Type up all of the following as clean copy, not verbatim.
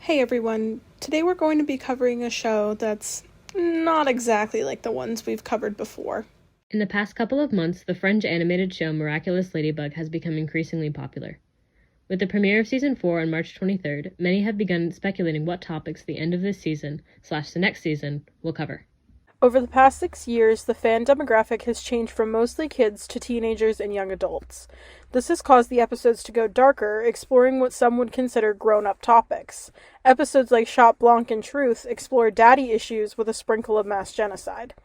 Hey everyone, today we're going to be covering a show that's not exactly like the ones we've covered before. In the past couple of months, the French animated show Miraculous Ladybug has become increasingly popular. With the premiere of Season 4 on March 23rd, many have begun speculating what topics the end of this season/the next season will cover. Over the past 6 years, the fan demographic has changed from mostly kids to teenagers and young adults. This has caused the episodes to go darker, exploring what some would consider grown-up topics. Episodes like Chat Blanc and Truth explore daddy issues with a sprinkle of mass genocide.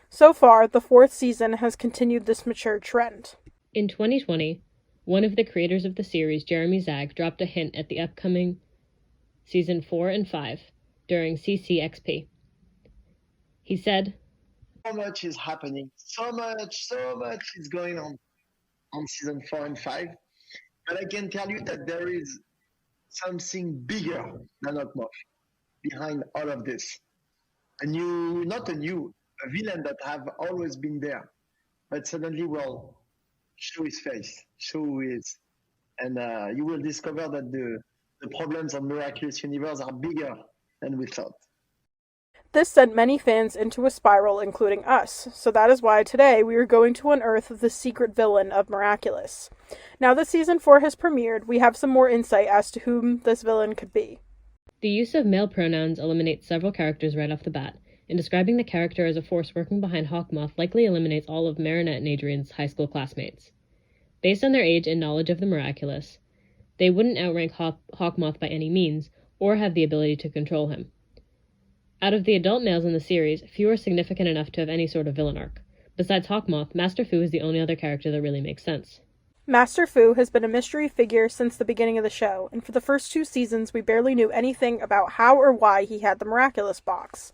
So far, the fourth season has continued this mature trend. In 2020, one of the creators of the series, Jeremy Zag, dropped a hint at the upcoming Season 4 and 5 during CCXP. He said, So much is happening, so much is going on Season 4 and 5. But I can tell you that there is something bigger than Hawkmoth behind all of this. A villain that have always been there, but suddenly will show his face, show who he is. And you will discover that the problems of Miraculous Universe are bigger than we thought. This sent many fans into a spiral, including us, so that is why today we are going to unearth the secret villain of Miraculous. Now that Season 4 has premiered, we have some more insight as to whom this villain could be. The use of male pronouns eliminates several characters right off the bat, and describing the character as a force working behind Hawkmoth likely eliminates all of Marinette and Adrian's high school classmates. Based on their age and knowledge of the Miraculous, they wouldn't outrank Hawkmoth by any means, or have the ability to control him. Out of the adult males in the series, few are significant enough to have any sort of villain arc. Besides Hawkmoth, Master Fu is the only other character that really makes sense. Master Fu has been a mystery figure since the beginning of the show, and for the first 2 seasons we barely knew anything about how or why he had the Miraculous box.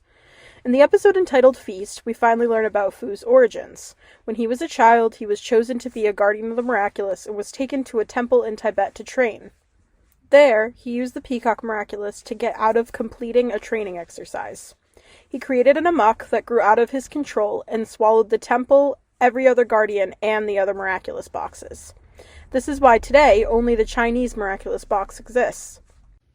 In the episode entitled Feast, we finally learn about Fu's origins. When he was a child, he was chosen to be a guardian of the Miraculous and was taken to a temple in Tibet to train. There, he used the Peacock Miraculous to get out of completing a training exercise. He created an amok that grew out of his control and swallowed the temple, every other guardian, and the other Miraculous boxes. This is why today only the Chinese Miraculous box exists.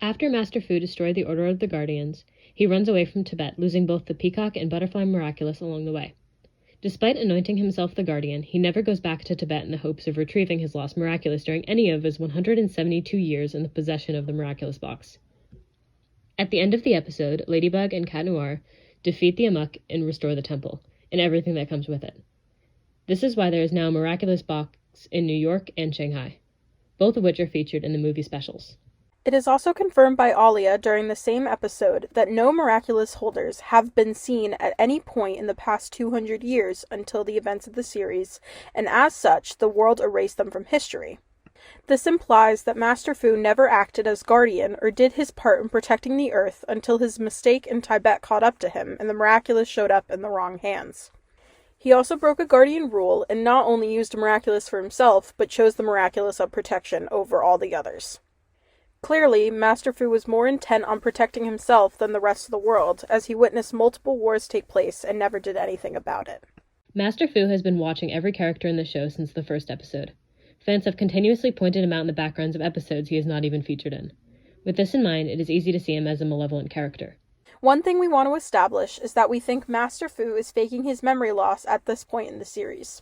After Master Fu destroyed the Order of the Guardians, he runs away from Tibet, losing both the Peacock and Butterfly Miraculous along the way. Despite anointing himself the Guardian, he never goes back to Tibet in the hopes of retrieving his lost Miraculous during any of his 172 years in the possession of the Miraculous box. At the end of the episode, Ladybug and Cat Noir defeat the Amok and restore the temple, and everything that comes with it. This is why there is now a Miraculous box in New York and Shanghai, both of which are featured in the movie specials. It is also confirmed by Alia during the same episode that no Miraculous holders have been seen at any point in the past 200 years until the events of the series, and as such, the world erased them from history. This implies that Master Fu never acted as guardian or did his part in protecting the Earth until his mistake in Tibet caught up to him and the Miraculous showed up in the wrong hands. He also broke a guardian rule and not only used a Miraculous for himself, but chose the Miraculous of protection over all the others. Clearly, Master Fu was more intent on protecting himself than the rest of the world, as he witnessed multiple wars take place and never did anything about it. Master Fu has been watching every character in the show since the first episode. Fans have continuously pointed him out in the backgrounds of episodes he is not even featured in. With this in mind, it is easy to see him as a malevolent character. One thing we want to establish is that we think Master Fu is faking his memory loss at this point in the series.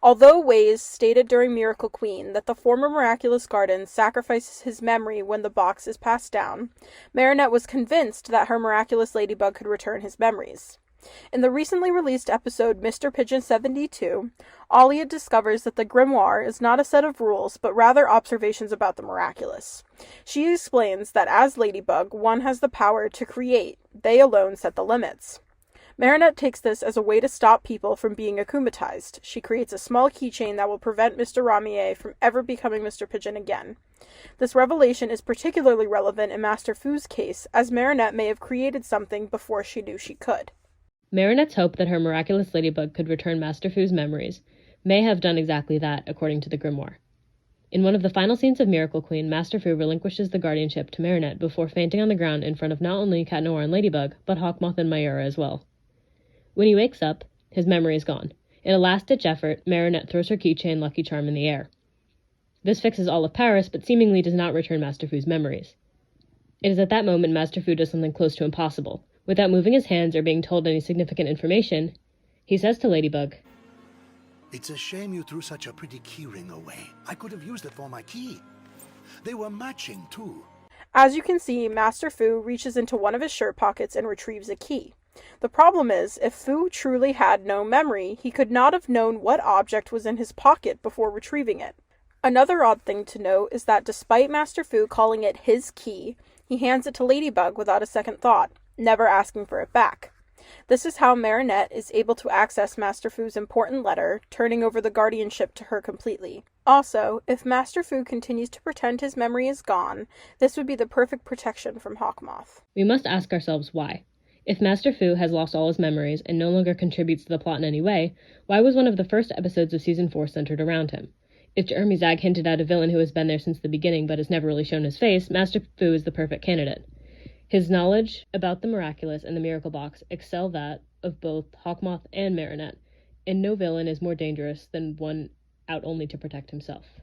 Although Waze stated during Miracle Queen that the former Miraculous Garden sacrifices his memory when the box is passed down, Marinette was convinced that her Miraculous Ladybug could return his memories. In the recently released episode Mr. Pigeon 72, Alia discovers that the grimoire is not a set of rules, but rather observations about the Miraculous. She explains that as Ladybug, one has the power to create, they alone set the limits. Marinette takes this as a way to stop people from being akumatized. She creates a small keychain that will prevent Mr. Ramier from ever becoming Mr. Pigeon again. This revelation is particularly relevant in Master Fu's case, as Marinette may have created something before she knew she could. Marinette's hope that her Miraculous Ladybug could return Master Fu's memories may have done exactly that, according to the grimoire. In one of the final scenes of Miracle Queen, Master Fu relinquishes the guardianship to Marinette before fainting on the ground in front of not only Cat Noir and Ladybug, but Hawkmoth and Mayura as well. When he wakes up, his memory is gone. In a last-ditch effort, Marinette throws her keychain Lucky Charm in the air. This fixes all of Paris, but seemingly does not return Master Fu's memories. It is at that moment Master Fu does something close to impossible. Without moving his hands or being told any significant information, he says to Ladybug, "It's a shame you threw such a pretty keyring away. I could have used it for my key. They were matching, too." As you can see, Master Fu reaches into one of his shirt pockets and retrieves a key. The problem is, if Fu truly had no memory, he could not have known what object was in his pocket before retrieving it. Another odd thing to note is that despite Master Fu calling it his key, he hands it to Ladybug without a second thought, never asking for it back. This is how Marinette is able to access Master Fu's important letter, turning over the guardianship to her completely. Also, if Master Fu continues to pretend his memory is gone, this would be the perfect protection from Hawkmoth. We must ask ourselves why. If Master Fu has lost all his memories and no longer contributes to the plot in any way, why was one of the first episodes of Season 4 centered around him? If Jeremy Zag hinted at a villain who has been there since the beginning but has never really shown his face, Master Fu is the perfect candidate. His knowledge about the Miraculous and the Miracle Box excel that of both Hawkmoth and Marinette, and no villain is more dangerous than one out only to protect himself.